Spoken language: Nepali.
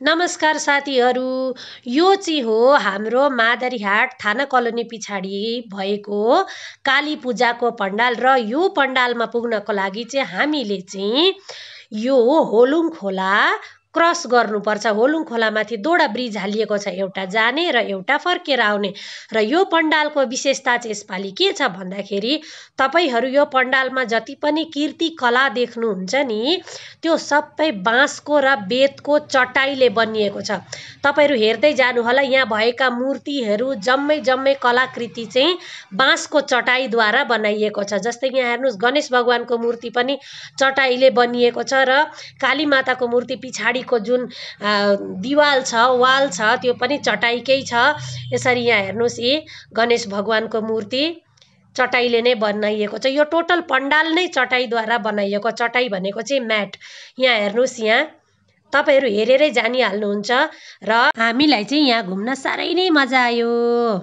नमस्कार साथीहरू। यो चाहिँ हो हाम्रो मादरीहाट थाना कलोनी पछाडि भएको काली पूजाको पण्डाल र यो पण्डालमा पुग्नको लागि चाहिँ हामीले चाहिँ यो होलुङ खोला क्रस गर्नुपर्छ। होलुङ खोलामाथि दोडा ब्रिज हालिएको छ, एउटा जाने र एउटा फर्केर आउने। र यो पण्डालको विशेषता चाहिँ यसपालि के छ भन्दाखेरि तपाईहरू यो पण्डालमा जति पनि कीर्ति कला देख्नुहुन्छ नि त्यो सबै बाँसको र बेतको चटाईले बनिएको छ। तपाईहरू हेर्दै जानु होला, यहाँ भएका मूर्तिहरू जम्मै कलाकृति चाहिँ बाँसको चटाईद्वारा बनाइएको छ। जस्तै यहाँ हेर्नुस्, गणेश भगवानको मूर्ति पनि चटाईले बनिएको छ र काली माताको मूर्ति पछाडिको जुन दिवाल छ, वाल छ, त्यो पनि चटाईकै छ। यसरी यहाँ हेर्नुस्, यी गणेश भगवानको मूर्ति चटाईले नै बनाइएको छ। यो टोटल पण्डाल नै चटाईद्वारा बनाइएको। चटाई भनेको चाहिँ म्याट। यहाँ हेर्नुस्, यहाँ तपाईहरू हेरेरै जानिहाल्नुहुन्छ र हामीलाई चाहिँ यहाँ घुम्न साह्रै नै मजा आयो।